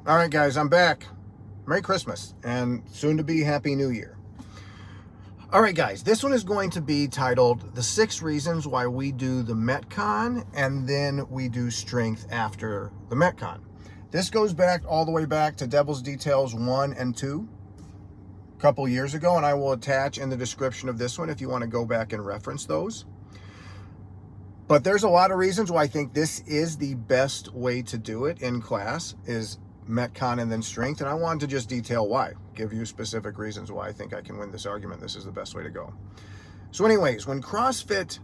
All right, guys, I'm back. Merry Christmas and soon to be Happy New Year. All right, guys, this one is going to be titled The 6 Reasons Why We Do the Metcon and then we do strength after the Metcon. This goes back all the way back to Devil's Details 1 and 2 a couple years ago, and I will attach in the description of this one if you want to go back and reference those. But there's a lot of reasons why I think this is the best way to do it in class, is Metcon and then strength, and I wanted to just detail why, give you specific reasons why I think I can win this argument. This is the best way to go. So anyways, when CrossFit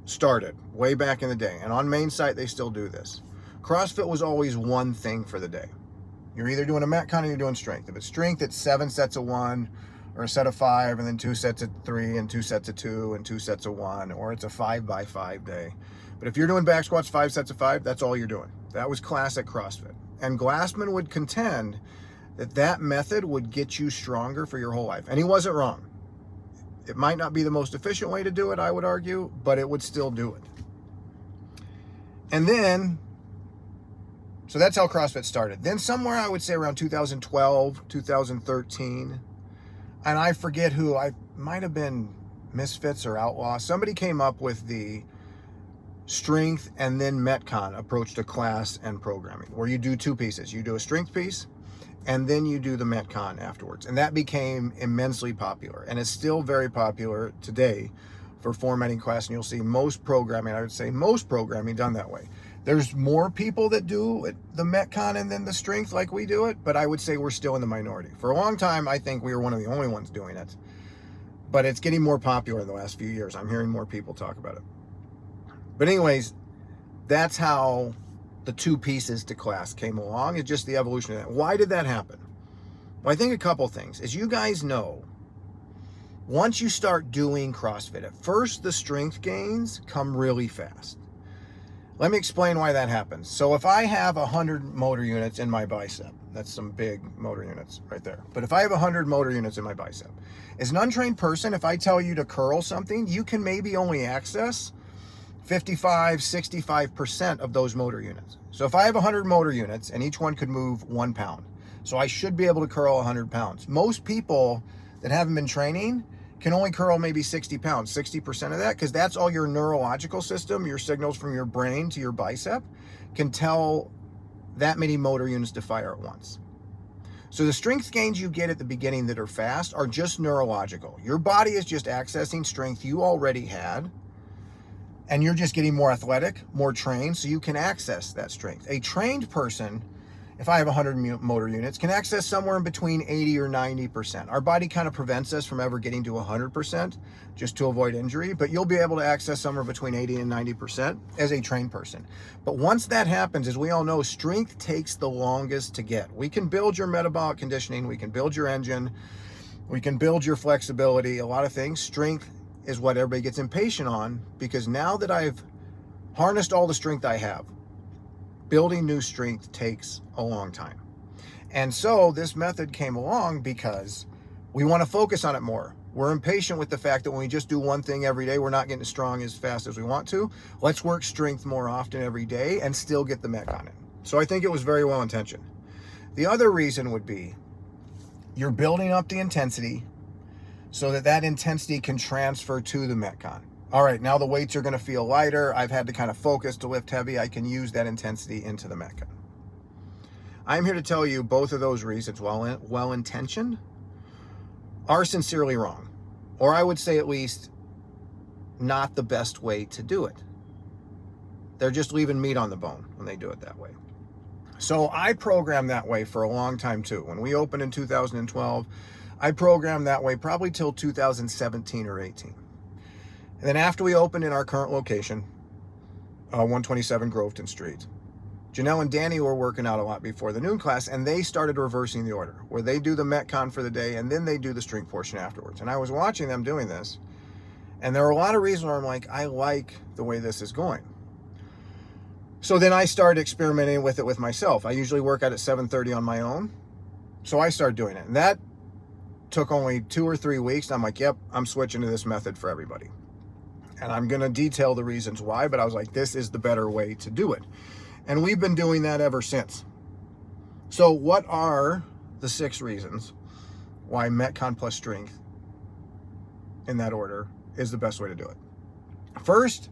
started way back in the day, and on main site they still do this, CrossFit was always one thing for the day. You're either doing a Metcon or you're doing strength. If it's strength, it's 7 sets of 1 or a set of 5 and then 2 sets of 3 and 2 sets of 2 and 2 sets of 1, or it's a 5x5 day. But if you're doing back squats 5 sets of 5, that's all you're doing. That was classic CrossFit. And Glassman would contend that that method would get you stronger for your whole life. And he wasn't wrong. It might not be the most efficient way to do it, I would argue, but it would still do it. And then, so that's how CrossFit started. Then somewhere I would say around 2012, 2013, and I forget who, I might have been Misfits or Outlaw, somebody came up with the strength and then Metcon approach to class and programming, where you do 2 pieces. You do a strength piece and then you do the Metcon afterwards. And that became immensely popular and is still very popular today for formatting class. And you'll see most programming, I would say most programming done that way. There's more people that do it, the Metcon and then the strength like we do it, but I would say we're still in the minority. For a long time, I think we were one of the only ones doing it, but it's getting more popular in the last few years. I'm hearing more people talk about it. But anyways, that's how the 2 pieces to class came along. It's just the evolution of that. Why did that happen? Well, I think a couple things. As you guys know, once you start doing CrossFit, at first the strength gains come really fast. Let me explain why that happens. So if I have 100 motor units in my bicep, that's some big motor units right there. But if I have 100 motor units in my bicep, as an untrained person, if I tell you to curl something, you can maybe only access 55, 65% of those motor units. So if I have 100 motor units and each one could move 1 pound, so I should be able to curl 100 pounds. Most people that haven't been training can only curl maybe 60 pounds, 60% of that, because that's all your neurological system, your signals from your brain to your bicep, can tell that many motor units to fire at once. So the strength gains you get at the beginning that are fast are just neurological. Your body is just accessing strength you already had, and you're just getting more athletic, more trained, so you can access that strength. A trained person, if I have 100 motor units, can access somewhere in between 80 or 90%. Our body kind of prevents us from ever getting to 100% just to avoid injury, but you'll be able to access somewhere between 80 and 90% as a trained person. But once that happens, as we all know, strength takes the longest to get. We can build your metabolic conditioning, we can build your engine, we can build your flexibility, a lot of things. Strength is what everybody gets impatient on, because now that I've harnessed all the strength I have, building new strength takes a long time. And so this method came along because we want to focus on it more. We're impatient with the fact that when we just do one thing every day, we're not getting as strong as fast as we want to. Let's work strength more often every day and still get the Metcon in. So I think it was very well intentioned. The other reason would be you're building up the intensity so that that intensity can transfer to the Metcon. All right, now the weights are going to feel lighter. I've had to kind of focus to lift heavy. I can use that intensity into the Metcon. I'm here to tell you both of those reasons, while well-intentioned, are sincerely wrong. Or I would say at least not the best way to do it. They're just leaving meat on the bone when they do it that way. So I programmed that way for a long time too. When we opened in 2012, I programmed that way probably till 2017 or 18. And then after we opened in our current location, 127 Groveton Street, Janelle and Danny were working out a lot before the noon class, and they started reversing the order, where they do the Metcon for the day and then they do the strength portion afterwards. And I was watching them doing this, and there are a lot of reasons where I'm like, I like the way this is going. So then I started experimenting with it with myself. I usually work out at 7:30 on my own, so I started doing it. And that took only 2 or 3 weeks. And I'm like, yep, I'm switching to this method for everybody. And I'm going to detail the reasons why, but I was like, this is the better way to do it. And we've been doing that ever since. So what are the 6 reasons why Metcon plus strength, in that order, is the best way to do it? First,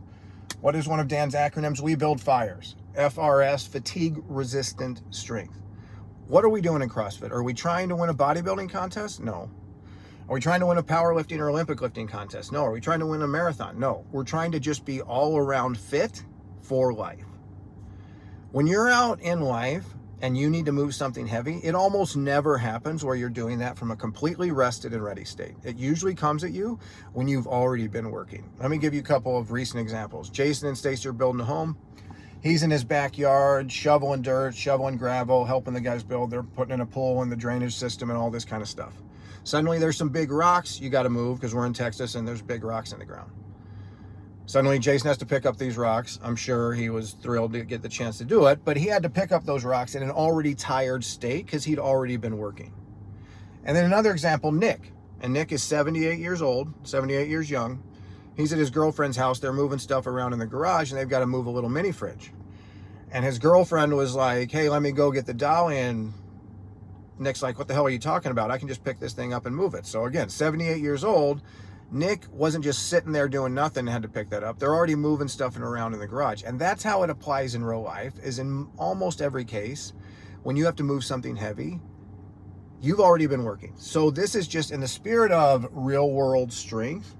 what is one of Dan's acronyms? We build FIRES. FRS, fatigue resistant strength. What are we doing in CrossFit? Are we trying to win a bodybuilding contest? No. Are we trying to win a powerlifting or Olympic lifting contest? No. Are we trying to win a marathon? No. We're trying to just be all around fit for life. When you're out in life and you need to move something heavy, it almost never happens where you're doing that from a completely rested and ready state. It usually comes at you when you've already been working. Let me give you a couple of recent examples. Jason and Stacey are building a home. He's in his backyard, shoveling dirt, shoveling gravel, helping the guys build. They're putting in a pool and the drainage system and all this kind of stuff. Suddenly there's some big rocks you got to move because we're in Texas and there's big rocks in the ground. Suddenly Jason has to pick up these rocks. I'm sure he was thrilled to get the chance to do it, but he had to pick up those rocks in an already tired state because he'd already been working. And then another example, Nick. And Nick is 78 years old, 78 years young. He's at his girlfriend's house. They're moving stuff around in the garage and they've got to move a little mini fridge. And his girlfriend was like, hey, let me go get the dolly. And Nick's like, what the hell are you talking about? I can just pick this thing up and move it. So again, 78 years old, Nick wasn't just sitting there doing nothing and had to pick that up. They're already moving stuff around in the garage. And that's how it applies in real life, is in almost every case, when you have to move something heavy, you've already been working. So this is just in the spirit of real world strength.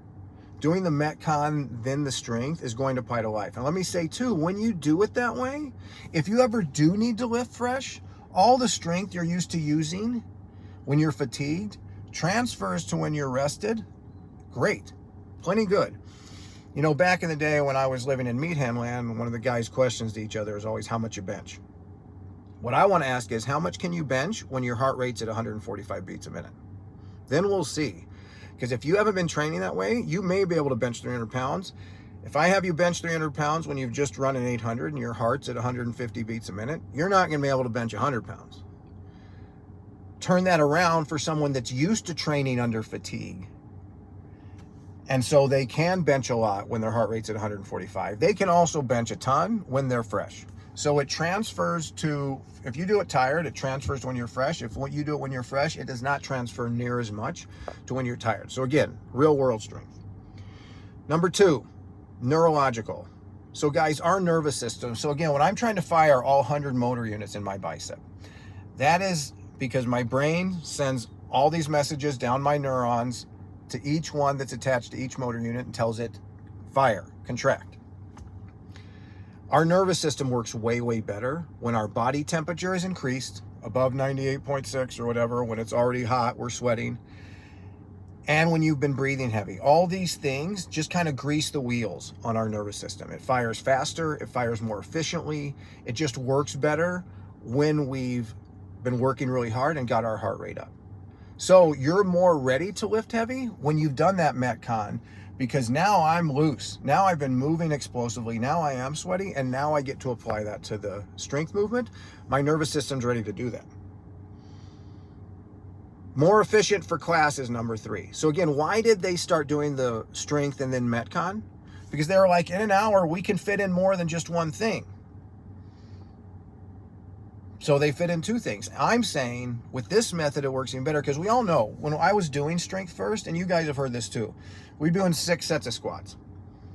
Doing the Metcon, then the strength, is going to apply to life. And let me say too, when you do it that way, if you ever do need to lift fresh, all the strength you're used to using when you're fatigued transfers to when you're rested. Great, plenty good. You know, back in the day when I was living in Meatham land, one of the guys' questions to each other is always, how much you bench? What I want to ask is, how much can you bench when your heart rate's at 145 beats a minute? Then we'll see. Because if you haven't been training that way, you may be able to bench 300 pounds. If I have you bench 300 pounds when you've just run an 800 and your heart's at 150 beats a minute, you're not going to be able to bench 100 pounds. Turn that around for someone that's used to training under fatigue. And so they can bench a lot when their heart rate's at 145. They can also bench a ton when they're fresh. So it transfers to, if you do it tired, it transfers to when you're fresh. If you do it when you're fresh, it does not transfer near as much to when you're tired. So again, real world strength. Number 2, neurological. So guys, our nervous system. So again, when I'm trying to fire all 100 motor units in my bicep, that is because my brain sends all these messages down my neurons to each one that's attached to each motor unit and tells it, fire, contract. Our nervous system works way, way better when our body temperature is increased above 98.6 or whatever, when it's already hot, we're sweating, and when you've been breathing heavy. All these things just kind of grease the wheels on our nervous system. It fires faster, it fires more efficiently, it just works better when we've been working really hard and got our heart rate up. So you're more ready to lift heavy when you've done that Metcon, because now I'm loose. Now I've been moving explosively. Now I am sweaty, and now I get to apply that to the strength movement. My nervous system's ready to do that. More efficient for class is number 3. So again, why did they start doing the strength and then Metcon? Because they were like, in an hour, we can fit in more than just one thing. So they fit in 2 things. I'm saying with this method, it works even better, because we all know when I was doing strength first, and you guys have heard this too, we'd be doing 6 sets of squats.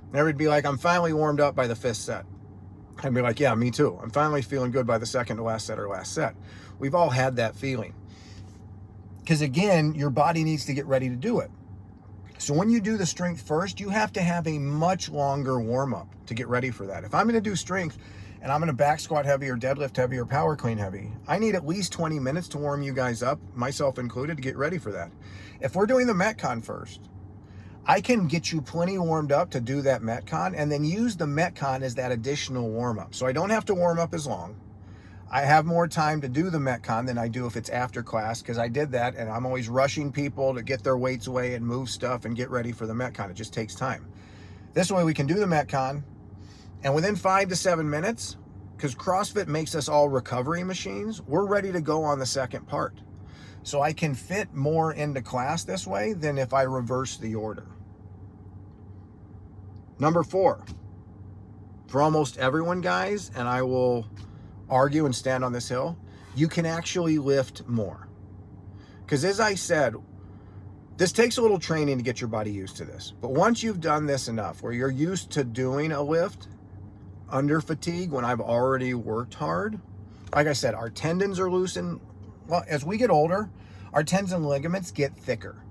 And everybody'd be like, I'm finally warmed up by the 5th set. I'd be like, yeah, me too. I'm finally feeling good by the 2nd to last set or last set. We've all had that feeling. Because again, your body needs to get ready to do it. So when you do the strength first, you have to have a much longer warm up to get ready for that. If I'm going to do strength, and I'm going to back squat heavy or deadlift heavy or power clean heavy, I need at least 20 minutes to warm you guys up, myself included, to get ready for that. If we're doing the Metcon first, I can get you plenty warmed up to do that Metcon, and then use the Metcon as that additional warm up. So I don't have to warm up as long. I have more time to do the Metcon than I do if it's after class, because I did that, and I'm always rushing people to get their weights away and move stuff and get ready for the Metcon. It just takes time. This way we can do the Metcon, and within 5 to 7 minutes, because CrossFit makes us all recovery machines, we're ready to go on the second part. So I can fit more into class this way than if I reverse the order. Number 4, for almost everyone, guys, and I will argue and stand on this hill, you can actually lift more. Because as I said, this takes a little training to get your body used to this. But once you've done this enough, where you're used to doing a lift under fatigue when I've already worked hard, like I said, our tendons are loosened. Well, as we get older, our tendons and ligaments get thicker.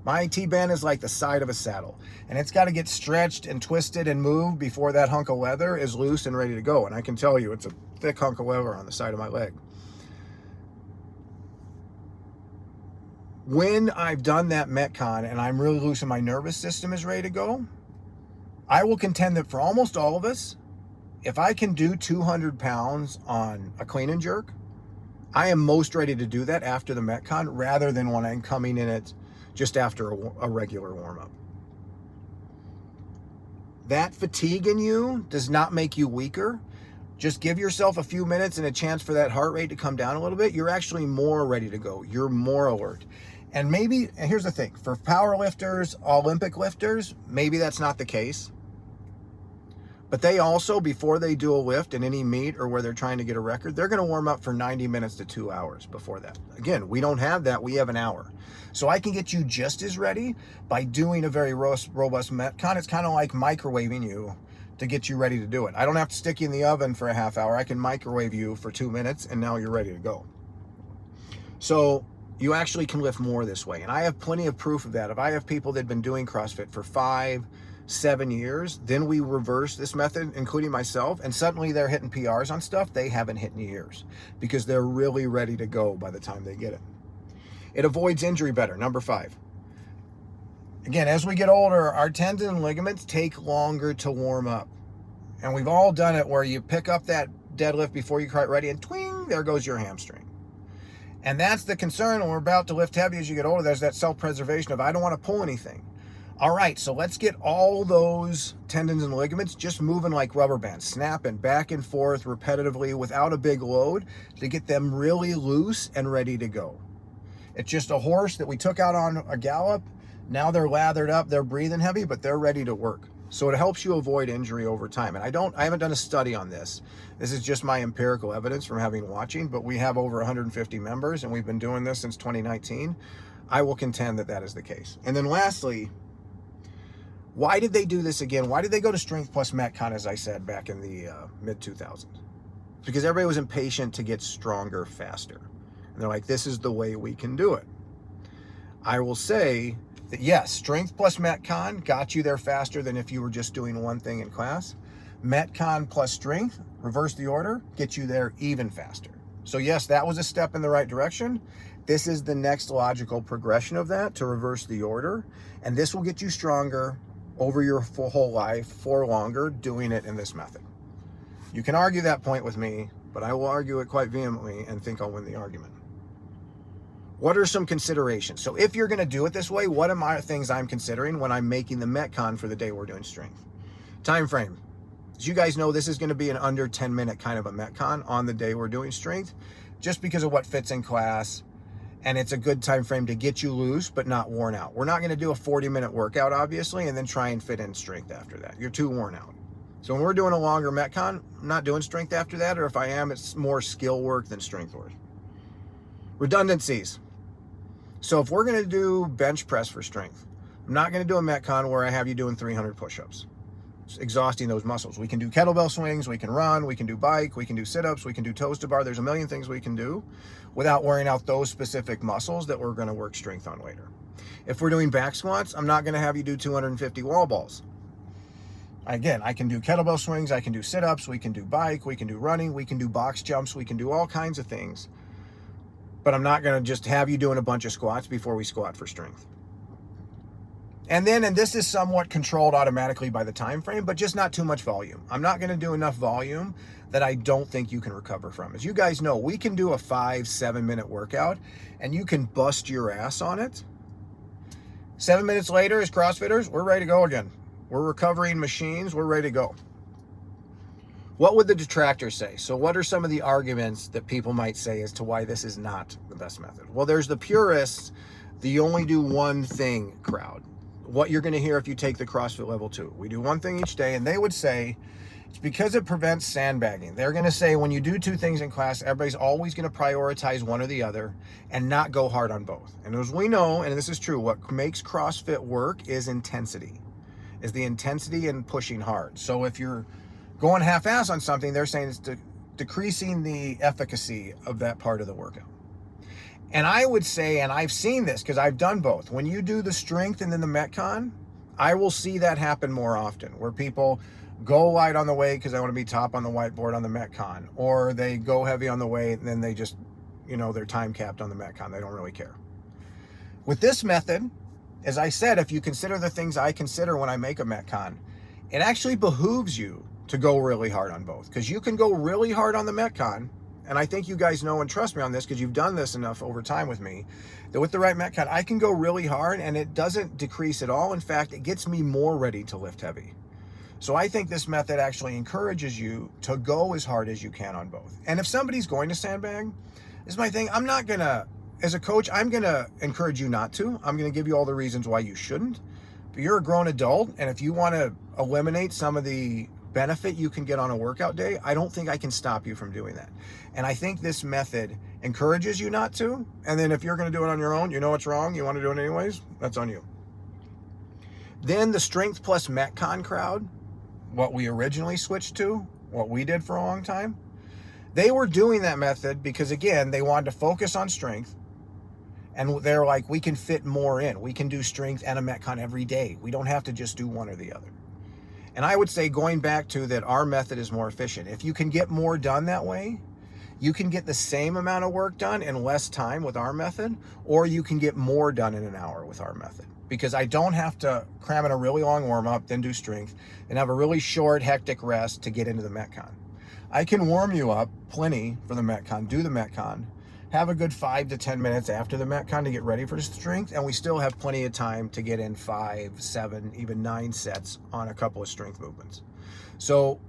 My T-band is like the side of a saddle, and it's got to get stretched and twisted and moved before that hunk of leather is loose and ready to go. And I can tell you, it's a thick hunk of leather on the side of my leg. When I've done that Metcon and I'm really loose and my nervous system is ready to go, I will contend that for almost all of us, if I can do 200 pounds on a clean and jerk, I am most ready to do that after the Metcon rather than when I'm coming in it just after a regular warm-up. That fatigue in you does not make you weaker. Just give yourself a few minutes and a chance for that heart rate to come down a little bit. You're actually more ready to go. You're more alert. And maybe, and here's the thing, for power lifters, Olympic lifters, maybe that's not the case. But they also, before they do a lift in any meet or where they're trying to get a record, they're going to warm up for 90 minutes to 2 hours before that. Again, we don't have that. We have an hour. So I can get you just as ready by doing a very robust Metcon. It's kind of like microwaving you to get you ready to do it. I don't have to stick you in the oven for a half hour. I can microwave you for 2 minutes and now you're ready to go. So you actually can lift more this way. And I have plenty of proof of that. If I have people that have been doing CrossFit for 5-7 years, then we reverse this method, including myself, and suddenly they're hitting PRs on stuff they haven't hit in years because they're really ready to go by the time they get it. It avoids injury better. Number 5. Again, as we get older, our tendons and ligaments take longer to warm up. And we've all done it where you pick up that deadlift before you're quite ready and twing, there goes your hamstring. And that's the concern when we're about to lift heavy as you get older. There's that self-preservation of I don't want to pull anything. All right, so let's get all those tendons and ligaments just moving like rubber bands, snapping back and forth repetitively without a big load to get them really loose and ready to go. It's just a horse that we took out on a gallop. Now they're lathered up, they're breathing heavy, but they're ready to work. So it helps you avoid injury over time. And I haven't done a study on this. This is just my empirical evidence from having watching, but we have over 150 members and we've been doing this since 2019. I will contend that that is the case. And then lastly, why did they do this again? Why did they go to Strength plus Metcon, as I said, back in the mid-2000s? Because everybody was impatient to get stronger faster. And they're like, this is the way we can do it. I will say that yes, Strength plus Metcon got you there faster than if you were just doing one thing in class. Metcon plus Strength, reverse the order, get you there even faster. So yes, that was a step in the right direction. This is the next logical progression of that, to reverse the order. And this will get you stronger over your whole life for longer doing it in this method. You can argue that point with me, but I will argue it quite vehemently and think I'll win the argument. What are some considerations? So if you're going to do it this way, what are things I'm considering when I'm making the Metcon for the day we're doing strength? Time frame. As you guys know, this is going to be an under 10-minute kind of a Metcon on the day we're doing strength, just because of what fits in class. And it's a good time frame to get you loose, but not worn out. We're not going to do a 40-minute workout, obviously, and then try and fit in strength after that. You're too worn out. So when we're doing a longer Metcon, I'm not doing strength after that, or if I am, it's more skill work than strength work. Redundancies. So if we're going to do bench press for strength, I'm not going to do a Metcon where I have you doing 300 push-ups. It's exhausting those muscles. We can do kettlebell swings, we can run, we can do bike, we can do sit-ups, we can do toes to bar. There's a million things we can do without wearing out those specific muscles that we're going to work strength on later. If we're doing back squats, I'm not going to have you do 250 wall balls. Again, I can do kettlebell swings, I can do sit-ups, we can do bike, we can do running, we can do box jumps, we can do all kinds of things. But I'm not going to just have you doing a bunch of squats before we squat for strength. And this is somewhat controlled automatically by the time frame, but just not too much volume. I'm not going to do enough volume that I don't think you can recover from. As you guys know, we can do a 5-7 minute workout and you can bust your ass on it. 7 minutes later, as CrossFitters, we're ready to go again. We're recovering machines, we're ready to go. What would the detractors say? So what are some of the arguments that people might say as to why this is not the best method? Well, there's the purists, the only do one thing crowd. What you're going to hear if you take the CrossFit level 2. We do one thing each day, and they would say, It's because it prevents sandbagging. They're going to say when you do two things in class, everybody's always going to prioritize one or the other and not go hard on both. And as we know, and this is true, what makes CrossFit work is intensity, is the intensity and pushing hard. So if you're going half-ass on something, they're saying it's decreasing the efficacy of that part of the workout. And I would say, and I've seen this because I've done both, when you do the strength and then the Metcon, I will see that happen more often, where people go light on the weight because I want to be top on the whiteboard on the Metcon, or they go heavy on the weight and then they just, they're time capped on the Metcon. They don't really care. With this method, as I said, if you consider the things I consider when I make a Metcon, it actually behooves you to go really hard on both, because you can go really hard on the Metcon. And I think you guys know and trust me on this because you've done this enough over time with me, that with the right Metcon, I can go really hard and it doesn't decrease at all. In fact, it gets me more ready to lift heavy. So I think this method actually encourages you to go as hard as you can on both. And if somebody's going to sandbag, this is my thing. I'm not gonna, as a coach, I'm gonna encourage you not to. I'm gonna give you all the reasons why you shouldn't. But you're a grown adult, and if you want to eliminate some of the benefit you can get on a workout day, I don't think I can stop you from doing that. And I think this method encourages you not to. And then if you're going to do it on your own, you know it's wrong, you want to do it anyways, that's on you. Then the strength plus Metcon crowd, what we originally switched to, what we did for a long time, they were doing that method because, again, they wanted to focus on strength. And they're like, we can fit more in. We can do strength and a Metcon every day. We don't have to just do one or the other. And I would say, going back to that, our method is more efficient. If you can get more done that way, you can get the same amount of work done in less time with our method, or you can get more done in an hour with our method. Because I don't have to cram in a really long warm-up, then do strength, and have a really short, hectic rest to get into the Metcon. I can warm you up plenty for the Metcon, do the Metcon, have a good 5 to 10 minutes after the Metcon to get ready for strength, and we still have plenty of time to get in 5, 7, even 9 sets on a couple of strength movements. So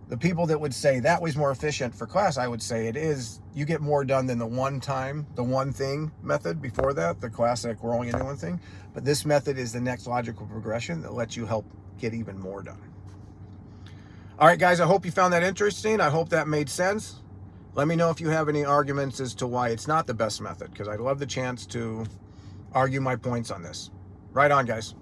the people that would say that was more efficient for class, I would say it is. You get more done than the one thing method before that, the classic we're only gonna do one thing. But this method is the next logical progression that lets you help get even more done. All right, guys, I hope you found that interesting. I hope that made sense. Let me know if you have any arguments as to why it's not the best method, because I'd love the chance to argue my points on this. Right on, guys.